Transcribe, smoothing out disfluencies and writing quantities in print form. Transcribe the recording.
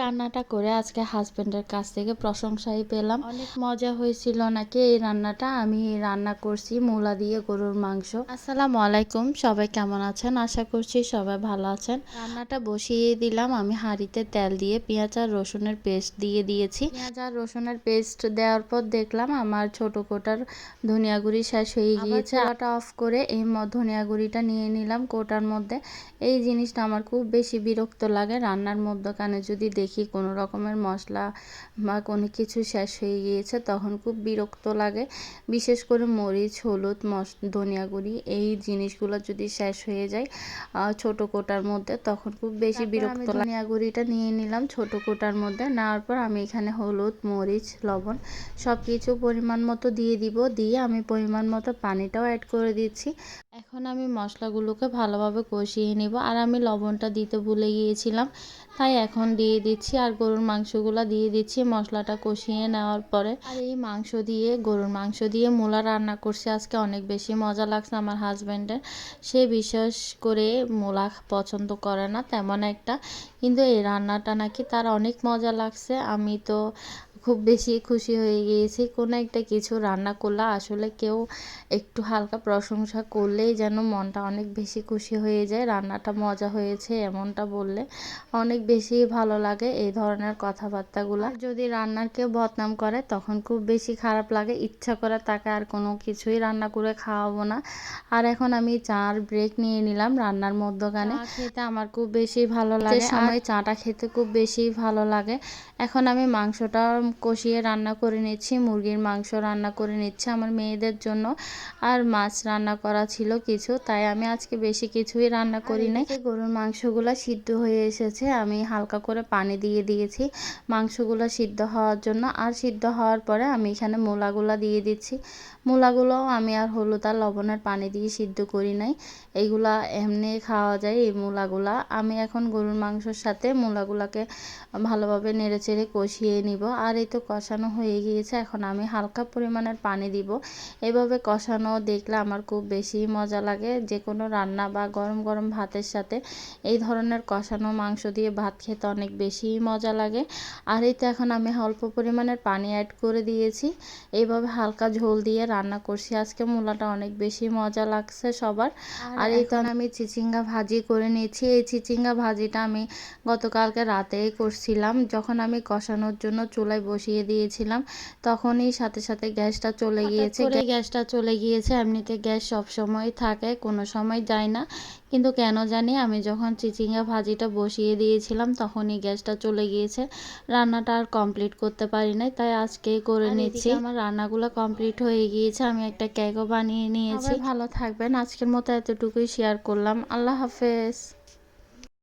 রান্নাটা করে আজকে হাজবেন্ডের কাছ থেকে প্রশংসাই পেলাম। অনেক মজা হয়েছিল নাকি এই রান্নাটা। আমি রান্না করছি মূলা দিয়ে গরুর মাংস। আসসালামু আলাইকুম, সবাই কেমন আছেন? আশা করছি সবাই ভালো আছেন। রান্নাটা বসিয়ে দিলাম। আমি হাঁড়িতে তেল দিয়ে পেঁয়াজ আর রসুনের পেস্ট দিয়ে দিয়েছি। পেঁয়াজ আর রসুনের পেস্ট দেওয়ার পর দেখলাম আমার ছোট কোটার ধনিয়া গুঁড়ি শেষ হয়ে গিয়েছে। চুলাটা অফ করে এই ধনিয়া গুঁড়িটা নিয়ে নিলাম কোটার মধ্যে। এই জিনিসটা আমার খুব বেশি বিরক্ত লাগে রান্নার মধ্যখানে যদি দেখি কোনো রকমের মশলা বা কোনো কিছু শেষ হয়ে গিয়েছে, তখন খুব বিরক্ত লাগে। বিশেষ করে মরিচ, হলুদ, ধনিয়া গুঁড়ি এই জিনিসগুলো যদি শেষ হয়ে যায় ছোট কোটার মধ্যে, তখন খুব বেশি বিরক্ত লাগে। ধনিয়া গুঁড়িটা নিয়ে নিলাম ছোট কোটার মধ্যে। নেওয়ার পর আমি এখানে হলুদ, মরিচ, লবণ সব কিছু পরিমাণ মতো দিয়ে দিব। দিয়ে আমি পরিমাণ মতো পানিটাও অ্যাড করে দিচ্ছি। এখন আমি মশলাগুলোকে ভালোভাবে কষিয়ে নেব। আর আমি লবণটা দিতে ভুলে গিয়েছিলাম, তাই এখন দিয়ে দিচ্ছি। আর গরুর মাংসগুলো দিয়ে দিচ্ছি মশলাটা কষিয়ে নেওয়ার পরে। আর এই মাংস দিয়ে, গরুর মাংস দিয়ে মূলা রান্না করছি আজকে। অনেক বেশি মজা লাগছে আমার হাজব্যান্ডের। সে বিশেষ করে মূলা পছন্দ করে না তেমন একটা, কিন্তু এই রান্নাটা নাকি তার অনেক মজা লাগছে। আমি তো খুব বেশি খুশি হয়ে গিয়েছি। কোনো একটা কিছু রান্না করলে আসলে কেউ একটু হালকা প্রশংসা করলেই যেন মনটা অনেক বেশি খুশি হয়ে যায়। রান্নাটা মজা হয়েছে এমনটা বললে অনেক বেশি ভালো লাগে এই ধরনের কথাবার্তাগুলো। যদি রান্নার কেউ বদনাম করে তখন খুব বেশি খারাপ লাগে। ইচ্ছা করে তাকে আর কোনো কিছুই রান্না করে খাওয়াবো না। আর এখন আমি চার ব্রেক নিয়ে নিলাম রান্নার মধ্যখানে। খেতে আমার খুব বেশি ভালো লাগে, সময় চাটা খেতে খুব বেশি ভালো লাগে। এখন আমি মাংসটা কষিয়ে রান্না করে নিচ্ছি। মুরগির মাংস রান্না করে নিচ্ছি আমার মেয়েদের জন্য। আর মাছ রান্না করা ছিল কিছু, তাই আমি আজকে বেশি কিছুই রান্না করি নাই। গরুর মাংসগুলো সিদ্ধ হয়ে এসেছে। আমি হালকা করে পানি দিয়ে দিয়েছি মাংসগুলো সিদ্ধ হওয়ার জন্য। আর সিদ্ধ হওয়ার পরে আমি এখানে মূলাগুলো দিয়ে দিচ্ছি। মূলাগুলো আমি আর হলুদ আর লবণের পানি দিয়ে সিদ্ধ করি নাই, এইগুলা এমনি খাওয়া যায় এই মূলাগুলা। আমি এখন গরুর মাংসর সাথে মূলাগুলাকে ভালোভাবে নেড়েচেড়ে কষিয়ে নিব। আর এই তো কষানো হয়ে গিয়েছে। এখন আমি হালকা পরিমাণের পানি দিব। এভাবে কষানো দেখলে আমার খুব বেশি মজা লাগে। যে কোনো রান্না বা গরম গরম ভাতের সাথে এই ধরনের কষানো মাংস দিয়ে ভাত খেতে অনেক বেশি মজা লাগে। আর এই তো এখন আমি অল্প পরিমাণের পানি অ্যাড করে দিয়েছি। এইভাবে হালকা ঝোল দিয়ে রান্না করছি আজকে। মূলাটা অনেক বেশি মজা লাগছে সবার। আর এই তো আমি চিচিঙ্গা ভাজি করে নিয়েছি। এই চিচিঙ্গা ভাজিটা আমি গতকালকে রাতেই করছিলাম। যখন আমি কষানোর জন্য চুলায় বসিয়ে দিয়েছিলাম, তখনই সাথে সাথে গ্যাসটা চলে গিয়েছে। এমনিতে গ্যাস সব সময় থাকে, কোনো সময় যায় না, কিন্তু কেন জানি আমি যখন চিচিঙ্গা ভাজিটা বসিয়ে দিয়েছিলাম তখনই গ্যাসটা চলে গিয়েছে। রান্নাটা আর কমপ্লিট করতে পারি নাই, তাই আজকেই করে নিচ্ছি। আমার রান্নাগুলো কমপ্লিট হয়ে গিয়েছে। আমি একটা কেকও বানিয়ে নিয়েছি। ভালো থাকবেন। আজকের মতো এতটুকুই শেয়ার করলাম। আল্লাহ হাফেজ।